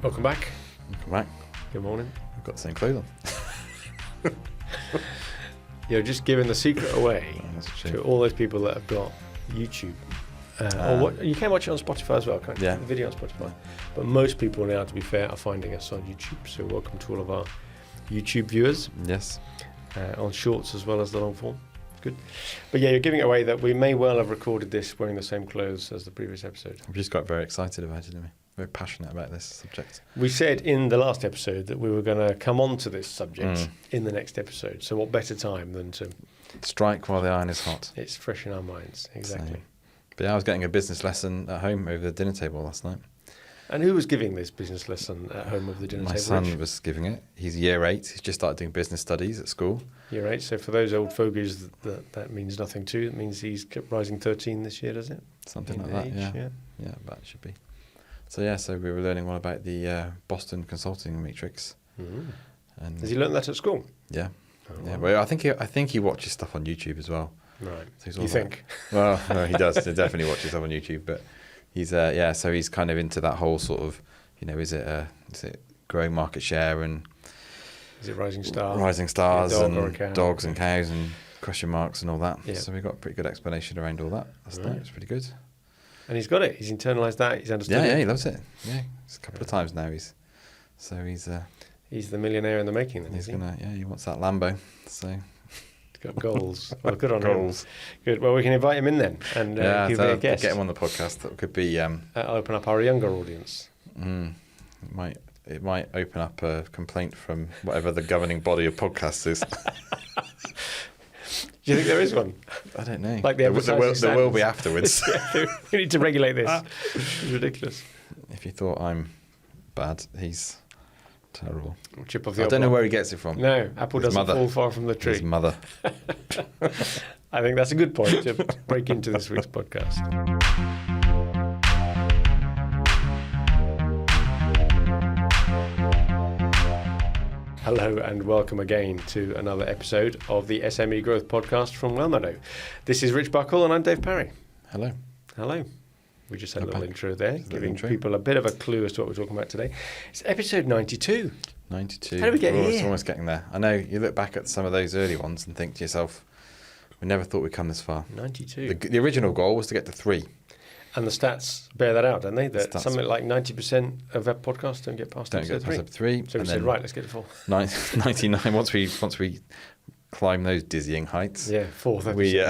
Welcome back. Welcome back. Good morning. We've got the same clothes on. You're just giving the secret away That's to all those people that have got YouTube. You can watch it on Spotify as well, can't you? Yeah. The video on Spotify. But most people now, to be fair, are finding us on YouTube. So welcome to all of our YouTube viewers. Yes. On shorts as well as the long form. Good. But yeah, you're giving it away that we may well have recorded this wearing the same clothes as the previous episode. I've just got very excited about it, didn't we? Very passionate about this subject. We said in the last episode that we were going to come on to this subject in the next episode. So what better time than to... Strike while the iron is hot. It's fresh in our minds, exactly. But yeah, I was getting a business lesson at home over the dinner table last night. And who was giving this business lesson at home over the dinner My table? son was giving it. He's year 8. He's just started doing business studies at school. Year 8. So for those old fogies, that means nothing to. It means he's rising 13 this year, does it? Something In like age, that, yeah. Yeah, that should be. So we were learning all about the Boston consulting matrix. Mm. And Has he learnt that at school? Yeah. Oh, Yeah. wow. Well, I think he watches stuff on YouTube as well. Right. So he's You all think? Well, no, he does. He definitely watches stuff on YouTube. But he's so he's kind of into that whole sort of, is it growing market share and Is it Rising Star? rising stars A dog or a and cow? dogs and cows and question marks and all that. Yeah. So we got a pretty good explanation around all that. Right. It's pretty good. And he's got it. He's internalised that. He's understood Yeah, it. he loves it. Yeah, it's a couple of times now. He's He's the millionaire in the making then, is he? he wants that Lambo. So He's got goals. Well, good on goals. him. Good. Well, we can invite him in then and give him a guest. Get him on the podcast. That could be. That'll open up our younger audience. It might open up a complaint from whatever the governing body of podcasts is. Do you think there is one? I don't know. Like the there will be afterwards. Yeah, we need to regulate this. It's ridiculous. If you thought I'm bad, he's terrible. Chip off the I don't know where he gets it from. No, apple His doesn't mother. fall far from the tree. His mother. I think that's a good point to break into this week's podcast. Hello and welcome again to another episode of the SME Growth podcast from Wellmeadow. This is Rich Buckle and I'm Dave Parry. Hello. Hello. We just had a little back. intro there, Just a little giving intro. people a bit of a clue as to what we're talking about today. It's episode 92. 92. How did we get It's here? almost getting there. I know you look back at some of those early ones and think to yourself, we never thought we'd come this far. 92. The original goal was to get to 3. And the stats bear that out, don't they? That Stats. something like 90% of web podcasts don't get past Don't get episode past 3. up 3. So we and said, then right, let's get to 4. 99. Once we climb those dizzying heights, Yeah, 4th episode. we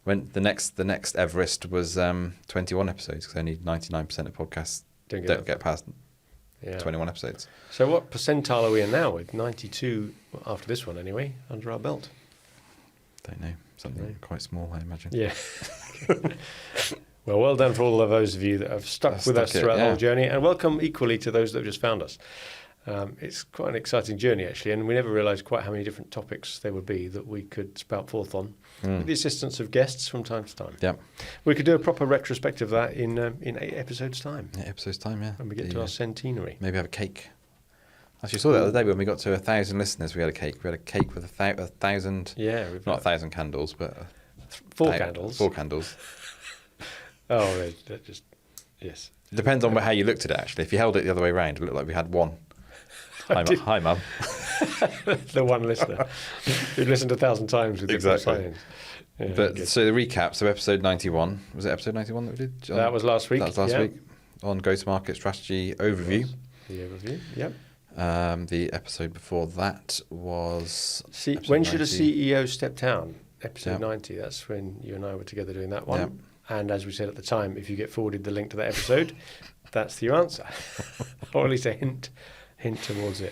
went the next Everest was 21 episodes because only 99% of podcasts don't get past Yeah. 21 episodes. So what percentile are we in now with 92, after this one anyway, under our belt? Don't know, something No. quite small, I imagine. Yeah. Well done for all of those of you that have stuck with us throughout the whole journey, and welcome equally to those that have just found us. It's quite an exciting journey, actually, and we never realised quite how many different topics there would be that we could spout forth on, with the assistance of guests from time to time. Yeah. We could do a proper retrospective of that in 8 episodes' time, 8 episodes time, yeah. when we get to our centenary. Maybe have a cake. Actually, saw that the other day when we got to 1,000 listeners. We had a cake. We had a cake with 1,000. Yeah, we've Not got 1,000 candles, but 4 candles. 4 candles. Oh, that just, yes. Depends on how you looked at it. Actually, if you held it the other way around, it looked like we had 1. Hi, Mum. The one listener who'd listened 1,000 times with different Exactly. signs. Yeah, But good. so the recap. So episode 91 was it episode 91 that we did? That was last week. That was last yeah. week on go-to-market strategy overview. The overview. Yep. The episode before that was episode When should a 90. CEO step down? Episode Yeah. 90. That's when you and I were together doing that one. Yeah. And as we said at the time, if you get forwarded the link to that episode, that's your answer, or at least a hint towards it.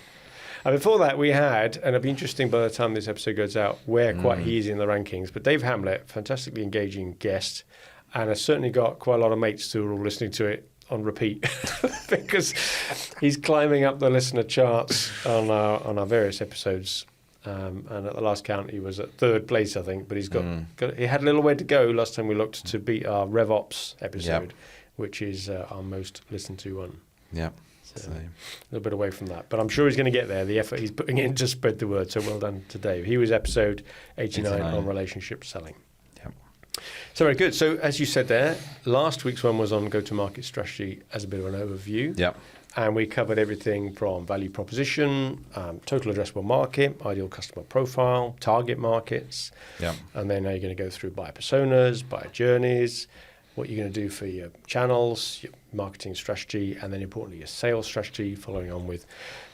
And before that, we had, and it'll be interesting by the time this episode goes out, where quite he is in the rankings. But Dave Hamlet, fantastically engaging guest, and has certainly got quite a lot of mates who are all listening to it on repeat because he's climbing up the listener charts on our various episodes. And at the last count, he was at 3rd place, I think. But he's got he had a little way to go last time we looked to beat our RevOps episode, which is our most listened to one. Yeah. So a little bit away from that. But I'm sure he's going to get there. The effort he's putting in to spread the word. So well done to Dave. He was episode 89 on relationship selling. Yeah. So very good. So as you said there, last week's one was on go-to-market strategy as a bit of an overview. Yeah. And we covered everything from value proposition, total addressable market, ideal customer profile, target markets. Yeah. And then you're going to go through buyer personas, buyer journeys, what you're going to do for your channels, your marketing strategy, and then importantly, your sales strategy, following on with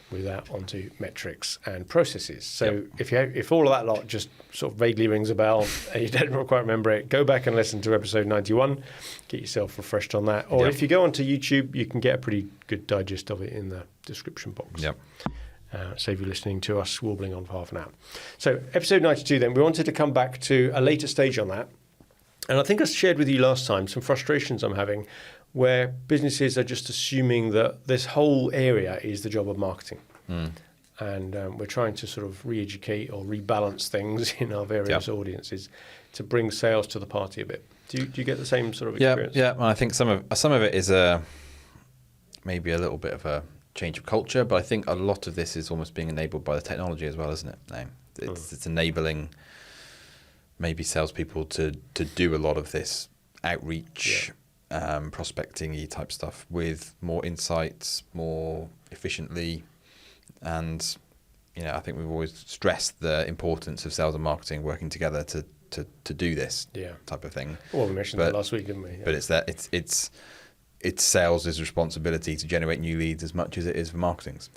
that onto metrics and processes. So if all of that lot just sort of vaguely rings a bell and you don't quite remember it, go back and listen to episode 91, get yourself refreshed on that. Or if you go onto YouTube, you can get a pretty good digest of it in the description box. Yep. Save you listening to us warbling on for half an hour. So episode 92 then, we wanted to come back to a later stage on that. And I think I shared with you last time some frustrations I'm having where businesses are just assuming that this whole area is the job of marketing. And we're trying to sort of re-educate or rebalance things in our various audiences to bring sales to the party a bit. Do you get the same sort of experience? Yeah. And I think some of it is maybe a little bit of a change of culture, but I think a lot of this is almost being enabled by the technology as well, isn't it? No, it's enabling maybe salespeople to do a lot of this outreach, prospecting-y type stuff with more insights, more efficiently. And, I think we've always stressed the importance of sales and marketing working together to do this type of thing. Well, we mentioned that last week, didn't we? Yeah. But it's sales' responsibility to generate new leads as much as it is for marketing's.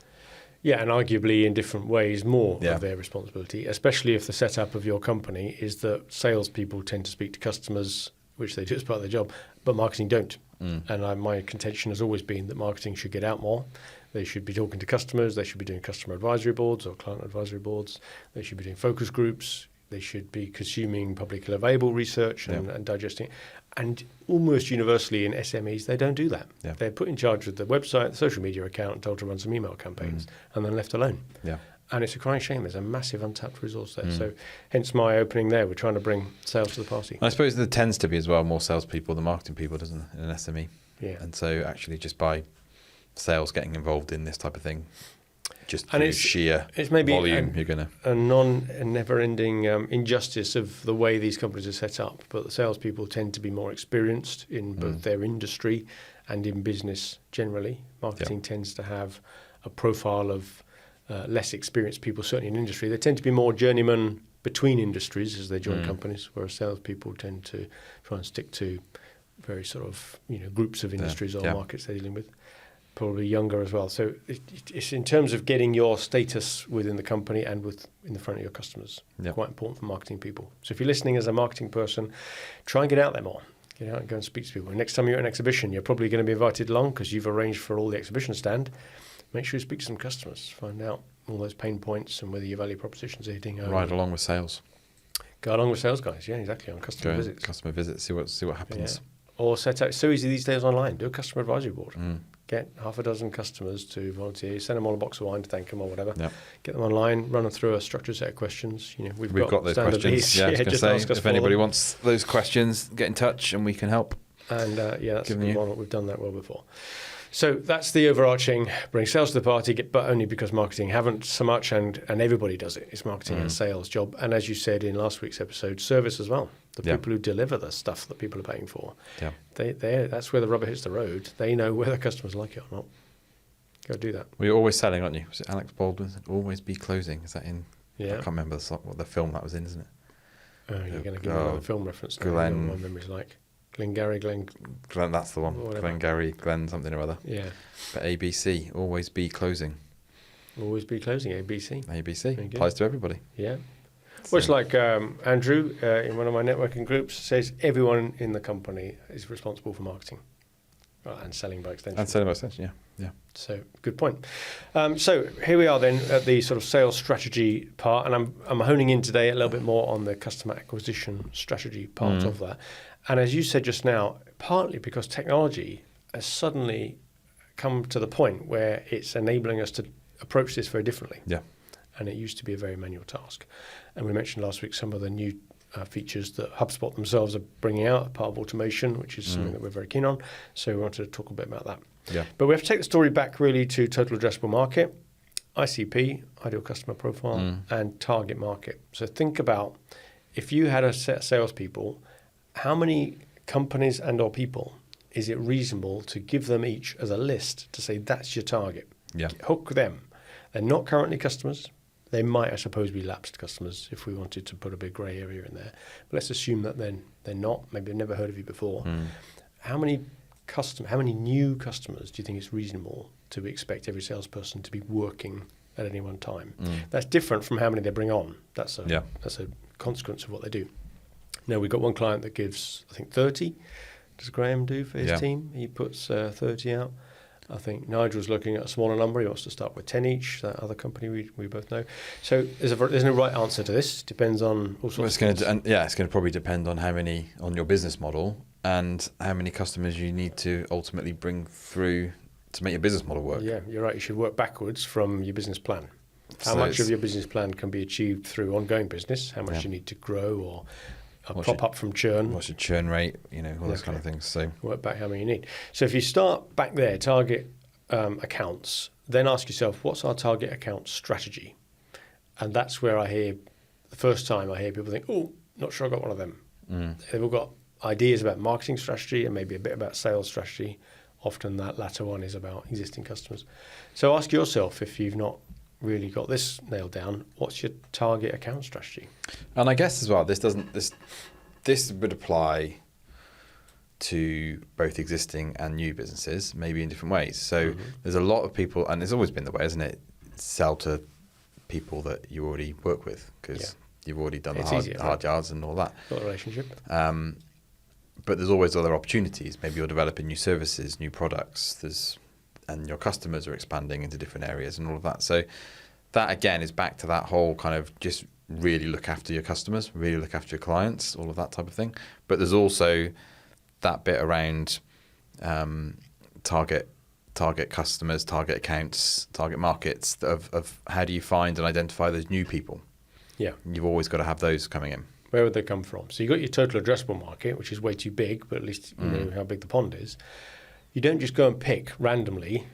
Yeah, and arguably in different ways more of their responsibility, especially if the setup of your company is that salespeople tend to speak to customers, which they do as part of their job, but marketing don't. And my contention has always been that marketing should get out more. They should be talking to customers. They should be doing customer advisory boards or client advisory boards. They should be doing focus groups. They should be consuming publicly available research and digesting it. And almost universally in SMEs, they don't do that. Yeah. They're put in charge of the website, the social media account, and told to run some email campaigns, and then left alone. Yeah. And it's a crying shame. There's a massive untapped resource there. So hence my opening there. We're trying to bring sales to the party. I suppose there tends to be as well more salespeople than marketing people, doesn't it, in an SME? Yeah. And so actually just by sales getting involved in this type of thing, just through sheer volume, you're going to... a never-ending injustice of the way these companies are set up. But the salespeople tend to be more experienced in both their industry and in business generally. Marketing tends to have a profile of less experienced people, certainly in industry. They tend to be more journeymen between industries as they join companies, whereas salespeople tend to try and stick to very sort of groups of industries or markets they're dealing with. Probably younger as well. So it's in terms of getting your status within the company and in the front of your customers. Quite important for marketing people. So if you're listening as a marketing person, try and get out there more. Get out and go and speak to people. Next time you're at an exhibition, you're probably going to be invited along because you've arranged for all the exhibition stand. Make sure you speak to some customers. Find out all those pain points and whether your value propositions are hitting home. Ride along with sales. Go along with sales guys. Yeah, exactly. On customer visits. Customer visits. See what happens. Yeah. Or set out. It's so easy these days online. Do a customer advisory board. Get half a dozen customers to volunteer. Send them all a box of wine to thank them or whatever. Yep. Get them online. Run them through a structured set of questions. We've got those questions. Yeah, I was going to say, if anybody wants those questions, get in touch and we can help. And that's a good one. We've done that well before. So that's the overarching bring sales to the party, but only because marketing haven't so much, and everybody does it. It's marketing and sales job. And as you said in last week's episode, service as well. The people who deliver the stuff that people are paying for, that's where the rubber hits the road. They know whether customers like it or not. Go do that. Well, you're always selling, aren't you? Was it Alex Baldwin? Always be closing. Is that in? Yeah. I can't remember what the film that was in, isn't it? Oh, you're going to give me another film reference now. Glenn. My memory's like. Glenn, that's the one. Glenn something or other. Yeah. But ABC, always be closing. Always be closing, ABC. ABC. Applies to everybody. Yeah. Well, it's like Andrew in one of my networking groups says everyone in the company is responsible for marketing. And selling by extension. Yeah. So, good point. So, here we are then at the sort of sales strategy part, and I'm honing in today a little bit more on the customer acquisition strategy part of that. And as you said just now, partly because technology has suddenly come to the point where it's enabling us to approach this very differently. Yeah. And it used to be a very manual task. And we mentioned last week some of the new features that HubSpot themselves are bringing out, part of automation, which is something that we're very keen on. So we wanted to talk a bit about that. Yeah. But we have to take the story back really to total addressable market, ICP, ideal customer profile, and target market. So think about if you had a set of salespeople, how many companies and or people is it reasonable to give them each as a list to say that's your target? Yeah. Hook them. They're not currently customers. They might, I suppose, be lapsed customers if we wanted to put a big grey area in there. But let's assume that then they're not. Maybe they've never heard of you before. How many new customers do you think it's reasonable to expect every salesperson to be working at any one time? That's different from how many they bring on. That's a consequence of what they do. Now, we've got one client that gives, I think, 30. Does Graham do for his team? He puts 30 out. I think Nigel's looking at a smaller number. He wants to start with 10 each, that other company we both know. So there's no right answer to this. It depends on all sorts of things. It's going to probably depend on on your business model and how many customers you need to ultimately bring through to make your business model work. Yeah, you're right. You should work backwards from your business plan. How much of your business plan can be achieved through ongoing business? How much you need to grow or prop up from churn? What's your churn rate? All those kind of things. So work back how many you need. So if you start back there, target accounts, then ask yourself, what's our target account strategy? And that's where the first time I hear people think, oh, not sure I got one of them. They've all got ideas about marketing strategy and maybe a bit about sales strategy. Often that latter one is about existing customers. So ask yourself, if you've not really got this nailed down, what's your target account strategy? And I guess as well, this would apply to both existing and new businesses, maybe in different ways. So there's a lot of people, and it's always been the way, isn't it? Sell to people that you already work with because you've already done the hard yards and all that. Got a relationship. But there's always other opportunities. Maybe you're developing new services, new products. And your customers are expanding into different areas and all of that. So that, again, is back to that whole kind of just really look after your customers, really look after your clients, all of that type of thing. But there's also that bit around target customers, target accounts, target markets of how do you find and identify those new people? Yeah. You've always got to have those coming in. Where would they come from? So you've got your total addressable market, which is way too big, but at least you know how big the pond is. You don't just go and pick randomly,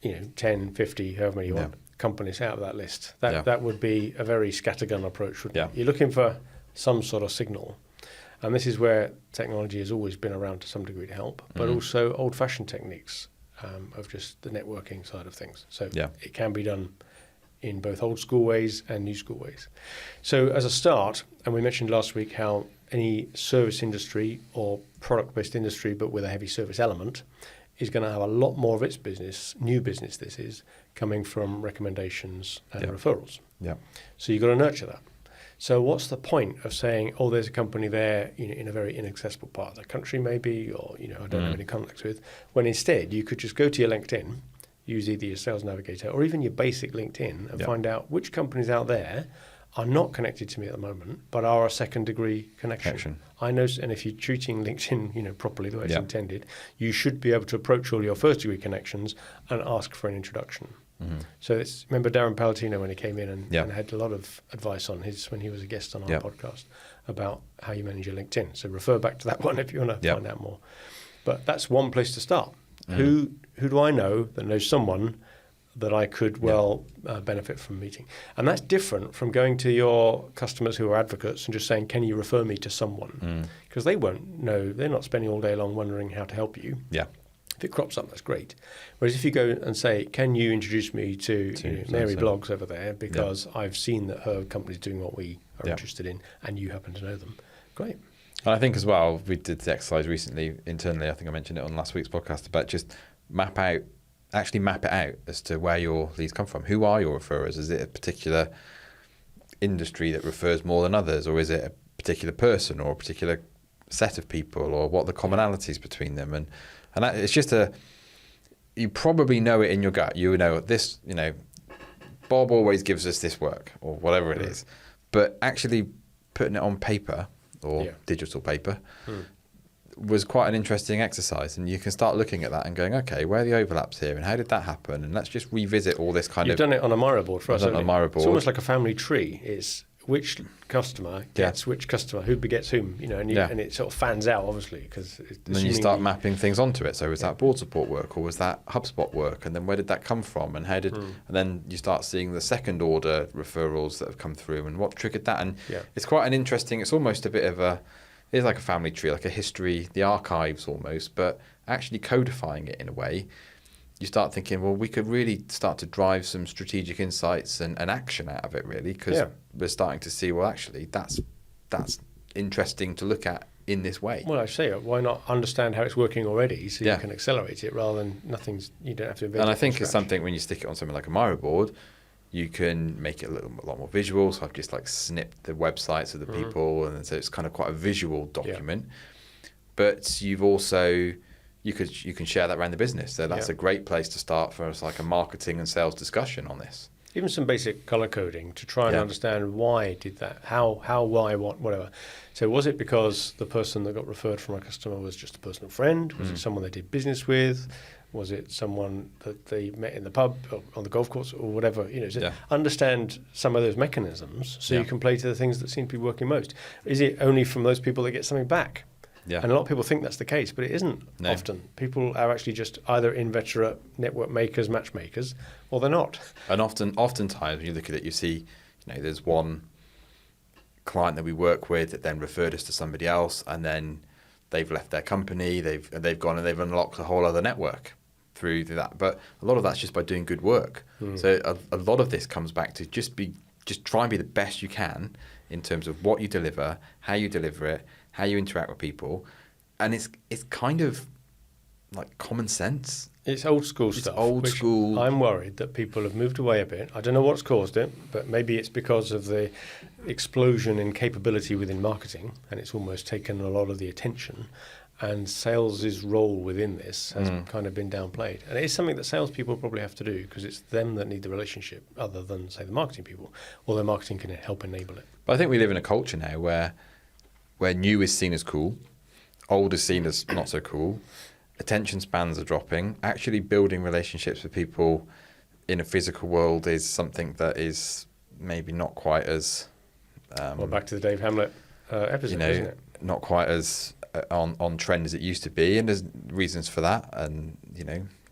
10, 50, however many you want, companies out of that list. That would be a very scattergun approach. You're looking for some sort of signal. And this is where technology has always been around to some degree to help, but also old-fashioned techniques of just the networking side of things. So it can be done in both old school ways and new school ways. So as a start, and we mentioned last week how any service industry or product-based industry, but with a heavy service element, is going to have a lot more of its business, new business this is, coming from recommendations and referrals. Yeah. So you've got to nurture that. So what's the point of saying, oh, there's a company there, in a very inaccessible part of the country maybe, or, I don't have any contacts with, when instead you could just go to your LinkedIn, use either your Sales Navigator or even your basic LinkedIn and find out which companies out there are not connected to me at the moment, but are a second degree connection. I know, and if you're treating LinkedIn, properly the way it's intended, you should be able to approach all your first degree connections and ask for an introduction. So remember Darren Palatino when he came in and had a lot of advice on when he was a guest on our podcast about how you manage your LinkedIn. So refer back to that one if you want to find out more. But that's one place to start. Who do I know that knows someone that I could benefit from meeting? And that's different from going to your customers who are advocates and just saying, can you refer me to someone? Because they won't know. They're not spending all day long wondering how to help you. Yeah. If it crops up, that's great. Whereas if you go and say, can you introduce me to Mary Bloggs over there because I've seen that her company's doing what we are interested in and you happen to know them. Great. And I think as well, we did the exercise recently internally, I think I mentioned it on last week's podcast, about just map it out as to where your leads come from. Who are your referrers? Is it a particular industry that refers more than others, or is it a particular person or a particular set of people, or what are the commonalities between them? And that, it's just you probably know it in your gut. You know this, Bob always gives us this work or whatever it is, but actually putting it on paper or digital paper was quite an interesting exercise, and you can start looking at that and going, okay, where are the overlaps here and how did that happen, and let's just revisit all this You've done it on a Miro board for us. On a Miro board. It's almost like a family tree. It's which customer gets which customer, who begets whom, and it sort of fans out, obviously, because then you start mapping things onto it. So was that board support work, or was that HubSpot work, and then where did that come from, and how did and then you start seeing the second order referrals that have come through and what triggered that, and it's quite an interesting, it's almost a bit of a it's like a family tree, like a history, the archives almost, but actually codifying it in a way, you start thinking, well, we could really start to drive some strategic insights and action out of it, really, because we're starting to see, well, actually, that's interesting to look at in this way. Well, I say, why not understand how it's working already so you can accelerate it rather than you don't have to invent. And I think it's something when you stick it on something like a Miro board, you can make it a lot more visual. So I've just like snipped the websites of the people, and so it's kind of quite a visual document. But you've also you can share that around the business. So that's a great place to start for us, like a marketing and sales discussion on this. Even some basic color coding to try and understand why it did that, how, why, what, whatever. So was it because the person that got referred from a customer was just a personal friend? Was it someone they did business with? Was it someone that they met in the pub or on the golf course or whatever? Understand some of those mechanisms so you can play to the things that seem to be working most. Is it only from those people that get something back? Yeah. And a lot of people think that's the case, but it isn't often. People are actually just either inveterate network makers, matchmakers, or they're not. And oftentimes when you look at it, you see, there's one client that we work with that then referred us to somebody else, and then they've left their company, they've gone and they've unlocked a whole other network through that. But a lot of that's just by doing good work. So a lot of this comes back to just try and be the best you can in terms of what you deliver, how you deliver it, how you interact with people, and it's kind of like common sense. It's old school stuff. Old school. I'm worried that people have moved away a bit. I don't know what's caused it, but maybe it's because of the explosion in capability within marketing, and it's almost taken a lot of the attention. And sales' role within this has kind of been downplayed. And it is something that salespeople probably have to do because it's them that need the relationship other than, say, the marketing people, although marketing can help enable it. But I think we live in a culture now where new is seen as cool, old is seen as not so cool, attention spans are dropping. Actually building relationships with people in a physical world is something that is maybe not quite as... back to the Dave Hamlet episode, isn't it? Not quite as... on trend as it used to be, and there's reasons for that, and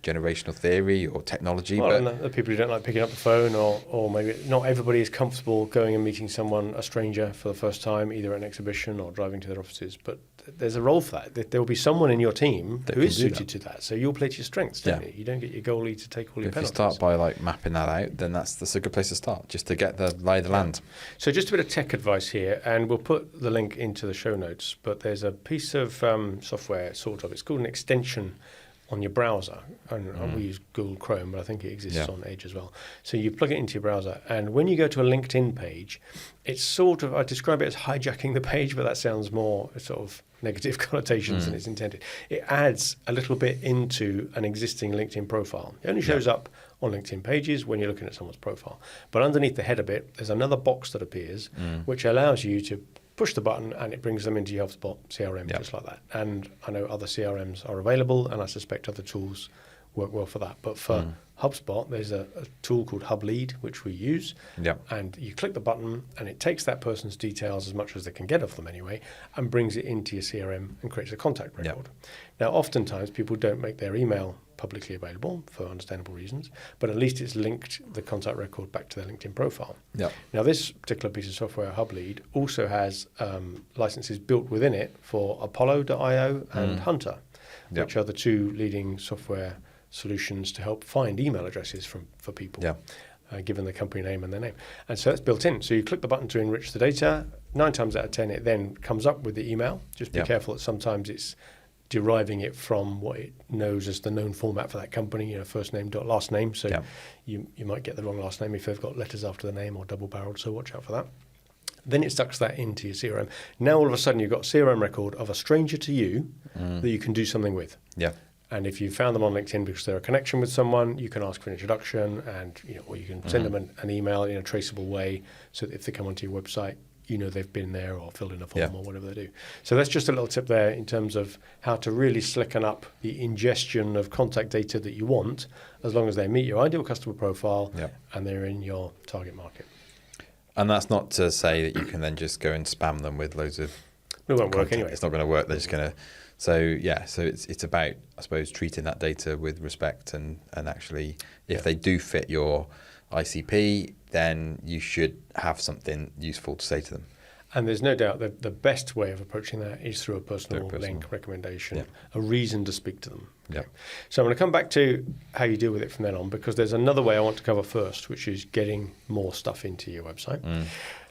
generational theory or technology. Well, and the people who don't like picking up the phone, or maybe not everybody is comfortable going and meeting a stranger for the first time, either at an exhibition or driving to their offices. But there's a role for that. There will be someone in your team who is suited to that. So you'll play to your strengths, don't you? You don't get your goalie to take all your penalties. If you start by mapping that out, then that's a good place to start, just to get the lay of the land. So just a bit of tech advice here, and we'll put the link into the show notes. But there's a piece of software, sort of. It's called an extension on your browser. And we use Google Chrome, but I think it exists on Edge as well. So you plug it into your browser, and when you go to a LinkedIn page, it's sort of, I describe it as hijacking the page, but that sounds more sort of negative connotations than it's intended. It adds a little bit into an existing LinkedIn profile. It only shows up on LinkedIn pages when you're looking at someone's profile. But underneath the header bit, there's another box that appears, which allows you to push the button and it brings them into your HubSpot CRM just like that. And I know other CRMs are available, and I suspect other tools work well for that. But for HubSpot, there's a tool called HubLead, which we use. And you click the button and it takes that person's details, as much as they can get of them anyway, and brings it into your CRM and creates a contact record. Now, oftentimes people don't make their email publicly available for understandable reasons, but at least it's linked the contact record back to their LinkedIn profile. Now, this particular piece of software, HubLead, also has licenses built within it for Apollo.io and Hunter, which are the two leading software solutions to help find email addresses for people, given the company name and their name. And so it's built in. So you click the button to enrich the data. 9 times out of 10, it then comes up with the email. Just be careful that sometimes it's deriving it from what it knows as the known format for that company, first name dot last name. So you might get the wrong last name if they've got letters after the name or double-barreled, so watch out for that. Then it sucks that into your CRM. Now all of a sudden you've got a CRM record of a stranger to you that you can do something with. And if you found them on LinkedIn because they're a connection with someone, you can ask for an introduction, and or you can send them an email in a traceable way, so that if they come onto your website, they've been there or filled in a form or whatever they do. So that's just a little tip there in terms of how to really slicken up the ingestion of contact data that you want, as long as they meet your ideal customer profile and they're in your target market. And that's not to say that you can then just go and spam them with loads of It won't work content. anyway. It's not going to work. They're just going to... So it's about, I suppose, treating that data with respect, and actually, if they do fit your ICP, then you should have something useful to say to them. And there's no doubt that the best way of approaching that is through a personal link, recommendation, a reason to speak to them. Yeah. So I'm going to come back to how you deal with it from then on, because there's another way I want to cover first, which is getting more stuff into your website.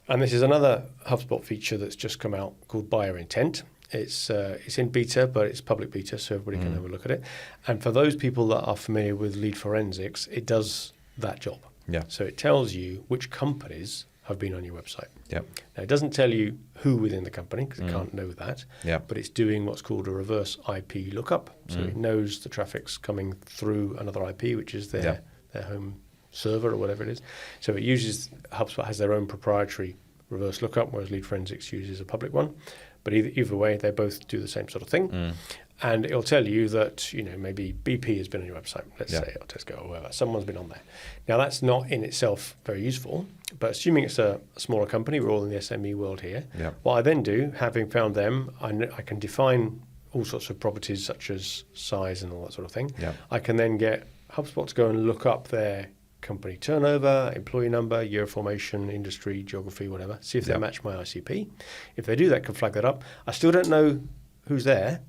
And this is another HubSpot feature that's just come out called Buyer Intent. It's in beta, but it's public beta, so everybody can have a look at it. And for those people that are familiar with lead forensics, it does that job. Yeah. So it tells you which companies have been on your website. Yeah. Now, it doesn't tell you who within the company, because it can't know that. Yeah. But it's doing what's called a reverse IP lookup. So it knows the traffic's coming through another IP, which is their home server or whatever it is. So it uses, HubSpot has their own proprietary reverse lookup, whereas Lead Forensics uses a public one. But either way, they both do the same sort of thing. And it'll tell you that, maybe BP has been on your website, let's say, or Tesco or whoever. Someone's been on there. Now, that's not in itself very useful, but assuming it's a smaller company, we're all in the SME world here. Yeah. What I then do, having found them, I can define all sorts of properties such as size and all that sort of thing. Yeah. I can then get HubSpot to go and look up their company turnover, employee number, year of formation, industry, geography, whatever, see if they match my ICP. If they do that, can flag that up. I still don't know who's there,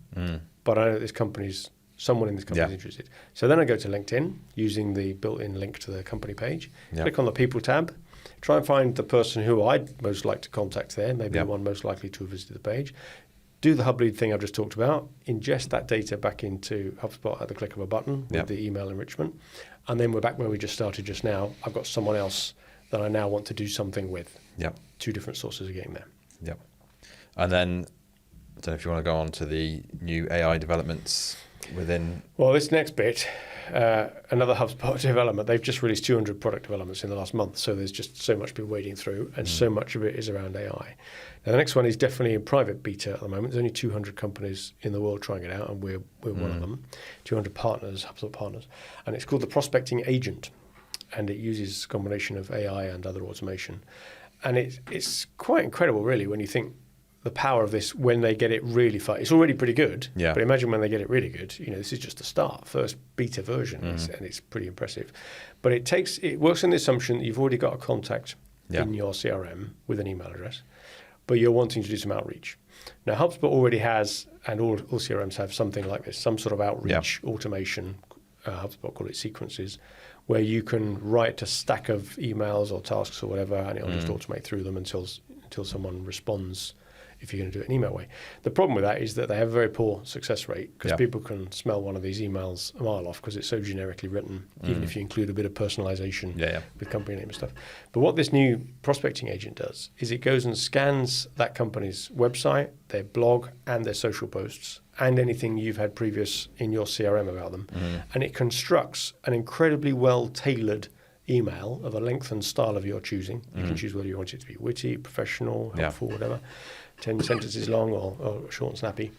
but I know this company's, someone in this company is interested. So then I go to LinkedIn using the built-in link to the company page, click on the people tab, try and find the person who I'd most like to contact there, maybe the one most likely to have visited the page, do the hub lead thing I've just talked about, ingest that data back into HubSpot at the click of a button with the email enrichment, and then we're back where we just started just now. I've got someone else that I now want to do something with. Yep. Two different sources of getting there. Yep. And then, I don't know if you want to go on to the new AI developments within... Well, this next bit, another HubSpot development. They've just released 200 product developments in the last month, so there's just so much been wading through, and so much of it is around AI. Now, the next one is definitely in private beta at the moment. There's only 200 companies in the world trying it out, and we're one of them. 200 partners, HubSpot partners. And it's called the Prospecting Agent, and it uses a combination of AI and other automation. And it's quite incredible, really, when you think the power of this when they get it really far. It's already pretty good, but imagine when they get it really good. This is just the start, first beta version, and it's pretty impressive. But it works on the assumption that you've already got a contact in your CRM with an email address, but you're wanting to do some outreach. Now, HubSpot already has, and all CRMs have something like this, some sort of outreach automation. HubSpot call it sequences, where you can write a stack of emails or tasks or whatever, and it'll just automate through them until someone responds, if you're going to do it an email way. The problem with that is that they have a very poor success rate, because people can smell one of these emails a mile off because it's so generically written, even if you include a bit of personalization with company name and stuff. But what this new prospecting agent does is it goes and scans that company's website, their blog, and their social posts, and anything you've had previous in your CRM about them. And it constructs an incredibly well-tailored email of a length and style of your choosing. You can choose whether you want it to be witty, professional, helpful, whatever, 10 sentences long or short and snappy.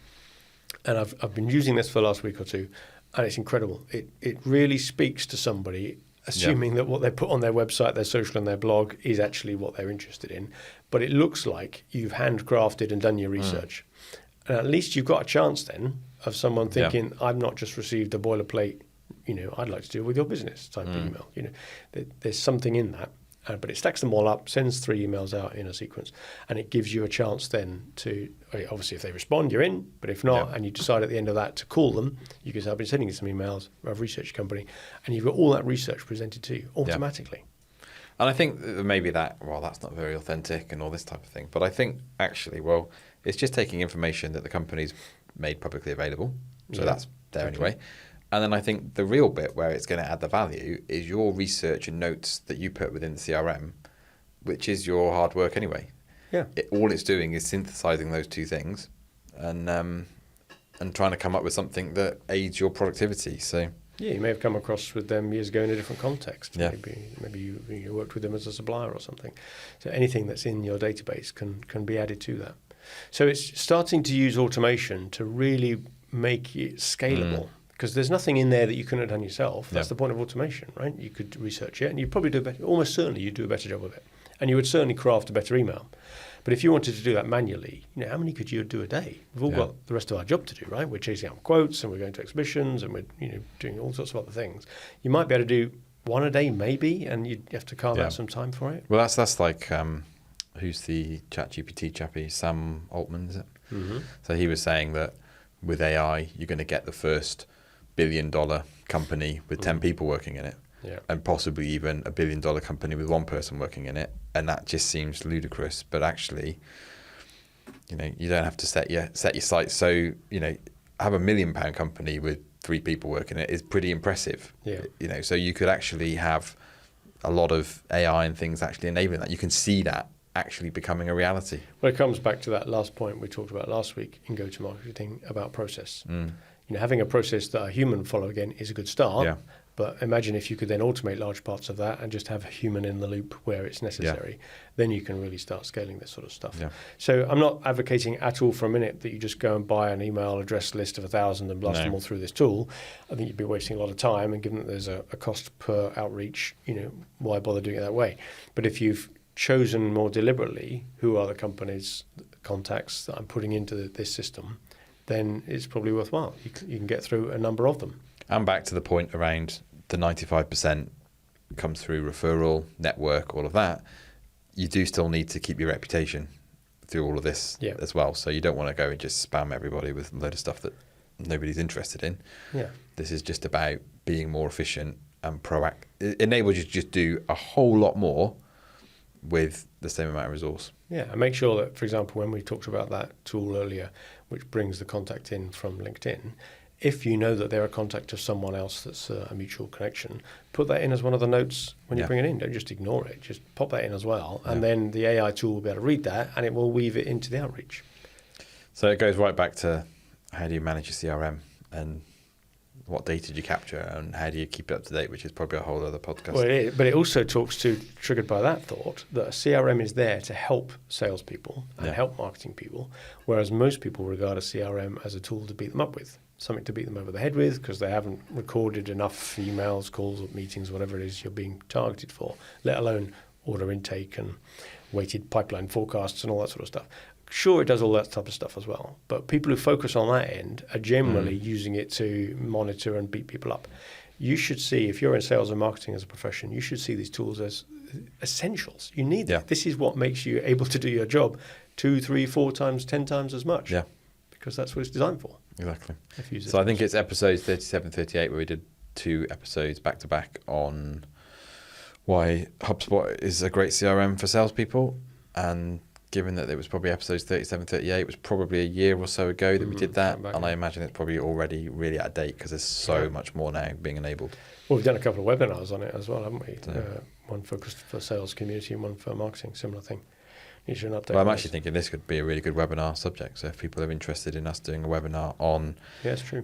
And I've been using this for the last week or two, and it's incredible. It really speaks to somebody, assuming that what they put on their website, their social and their blog is actually what they're interested in. But it looks like you've handcrafted and done your research. And at least you've got a chance then of someone thinking, I've not just received a boilerplate, I'd like to deal with your business type of email. There's something in that. But it stacks them all up, sends 3 emails out in a sequence, and it gives you a chance then to, obviously if they respond, you're in, but if not, and you decide at the end of that to call them, you can say, I've been sending you some emails, I've researched your company, and you've got all that research presented to you automatically. And I think maybe that's not very authentic and all this type of thing, but I think actually, it's just taking information that the company's made publicly available, so that's there anyway. And then I think the real bit where it's going to add the value is your research and notes that you put within the CRM, which is your hard work anyway. Yeah. All it's doing is synthesizing those two things and trying to come up with something that aids your productivity. So yeah, you may have come across with them years ago in a different context. Yeah. Maybe you worked with them as a supplier or something. So anything that's in your database can be added to that. So it's starting to use automation to really make it scalable. Because there's nothing in there that you couldn't have done yourself. That's the point of automation, right? You could research it, and you'd probably do better. Almost certainly, you'd do a better job of it, and you would certainly craft a better email. But if you wanted to do that manually, how many could you do a day? We've all got the rest of our job to do, right? We're chasing out quotes, and we're going to exhibitions, and we're doing all sorts of other things. You might be able to do one a day, maybe, and you'd have to carve out some time for it. Well, that's like who's the ChatGPT chappie, Sam Altman, is it? Mm-hmm. So he was saying that with AI, you're going to get the first $1 billion company with 10 people working in it. Yeah. And possibly even a $1 billion company with one person working in it. And that just seems ludicrous. But actually, you know, you don't have to set your sights. So, you know, have a £1 million company with 3 people working in it is pretty impressive. Yeah. You know, so you could actually have a lot of AI and things actually enabling that. You can see that actually becoming a reality. Well, it comes back to that last point we talked about last week in go-to-marketing about process. You know, having a process that a human follow again is a good start. Yeah. But imagine if you could then automate large parts of that and just have a human in the loop where it's necessary. Then you can really start scaling this sort of stuff. Yeah. So I'm not advocating at all for a minute that you just go and buy an email address list of 1,000 and blast them all through this tool. I think you'd be wasting a lot of time, and given that there's a cost per outreach, you know, why bother doing it that way? But if you've chosen more deliberately who are the companies, contacts that I'm putting into this system, then it's probably worthwhile. You can get through a number of them. And back to the point around the 95% comes through referral, network, all of that. You do still need to keep your reputation through all of this as well. So you don't want to go and just spam everybody with a load of stuff that nobody's interested in. Yeah. This is just about being more efficient and proactive. It enables you to just do a whole lot more with the same amount of resource. Yeah, and make sure that, for example, when we talked about that tool earlier, which brings the contact in from LinkedIn, if you know that they're a contact of someone else that's a mutual connection, put that in as one of the notes when you bring it in. Don't just ignore it. Just pop that in as well. And then the AI tool will be able to read that, and it will weave it into the outreach. So it goes right back to how do you manage your CRM and what data do you capture and how do you keep it up to date, which is probably a whole other podcast. Well, it is, but it also talks to, triggered by that thought, that a CRM is there to help salespeople and help marketing people, whereas most people regard a CRM as a tool to beat them up with, something to beat them over the head with because they haven't recorded enough emails, calls, meetings, whatever it is you're being targeted for, let alone order intake and weighted pipeline forecasts and all that sort of stuff. Sure, it does all that type of stuff as well, but people who focus on that end are generally using it to monitor and beat people up. You should see, if you're in sales and marketing as a profession, you should see these tools as essentials. You need them. This is what makes you able to do your job 2, 3, 4 times, 10 times as much. Yeah. Because that's what it's designed for. Exactly. So I think it's episodes 37, 38 where we did 2 episodes back to back on why HubSpot is a great CRM for salespeople, and given that it was probably episodes 37, 38, it was probably a year or so ago that we did that. And I imagine it's probably already really out of date because there's so much more now being enabled. Well, we've done a couple of webinars on it as well, haven't we? One focused for sales community and one for marketing, similar thing. You should update. Well, I'm actually thinking this could be a really good webinar subject. So if people are interested in us doing a webinar on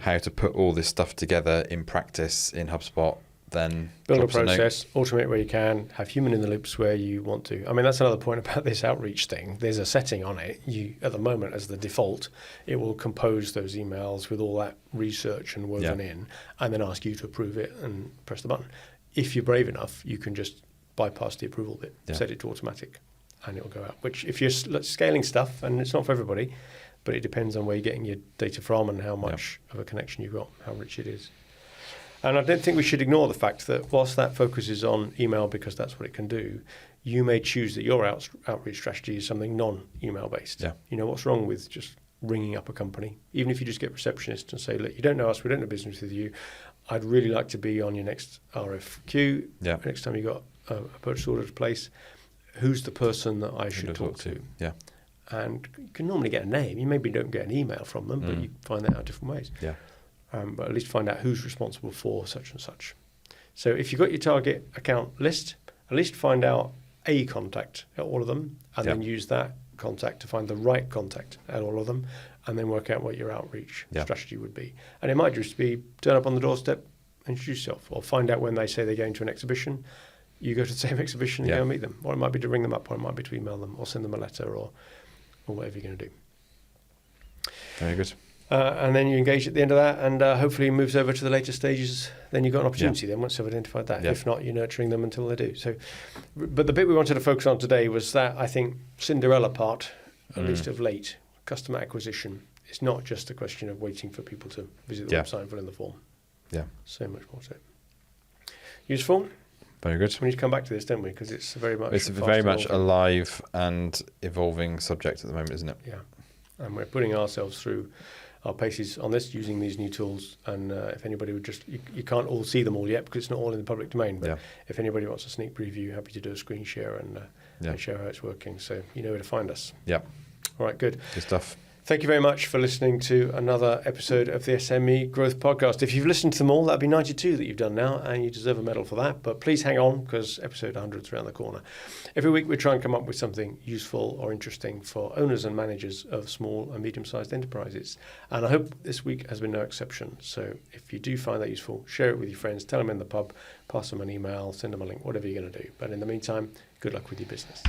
how to put all this stuff together in practice in HubSpot, then build a process, automate where you can, have human in the loops where you want to. I mean, that's another point about this outreach thing. There's a setting on it. You, at the moment, as the default, it will compose those emails with all that research and woven in, and then ask you to approve it and press the button. If you're brave enough, you can just bypass the approval bit, set it to automatic, and it will go out. Which, if you're scaling stuff, and it's not for everybody, but it depends on where you're getting your data from and how much of a connection you've got, how rich it is. And I don't think we should ignore the fact that whilst that focuses on email because that's what it can do, you may choose that your outreach strategy is something non-email based. Yeah. You know, what's wrong with just ringing up a company? Even if you just get receptionists and say, look, you don't know us, we don't do business with you. I'd really like to be on your next RFQ. Yeah. Next time you got a purchase order to place, who's the person that I should talk to? Yeah. And you can normally get a name. You maybe don't get an email from them, but you find that out different ways. Yeah. But at least find out who's responsible for such and such. So if you've got your target account list, at least find out a contact at all of them, and then use that contact to find the right contact at all of them, and then work out what your outreach strategy would be. And it might just be turn up on the doorstep, introduce yourself, or find out when they say they're going to an exhibition, you go to the same exhibition and go and meet them. Or it might be to ring them up, or it might be to email them, or send them a letter, or whatever you're going to do. Very good. And then you engage at the end of that, and hopefully it moves over to the later stages. Then you've got an opportunity then once you've identified that. If not, you're nurturing them until they do. So, but the bit we wanted to focus on today was that, I think, Cinderella part, at least of late, customer acquisition. It's not just a question of waiting for people to visit the website and fill in the form. Yeah. So much more to it. Useful? Very good. So we need to come back to this, don't we? Because it's very much a live and evolving subject at the moment, isn't it? Yeah, and we're putting ourselves through our paces on this using these new tools. And if anybody would just, you can't all see them all yet because it's not all in the public domain. But if anybody wants a sneak preview, happy to do a screen share and show how it's working. So you know where to find us. Yeah. All right, good. Good stuff. Thank you very much for listening to another episode of the SME Growth Podcast. If you've listened to them all, that'd be 92 that you've done now, and you deserve a medal for that. But please hang on, because episode 100 is around the corner. Every week we try and come up with something useful or interesting for owners and managers of small and medium-sized enterprises. And I hope this week has been no exception. So if you do find that useful, share it with your friends, tell them in the pub, pass them an email, send them a link, whatever you're going to do. But in the meantime, good luck with your business.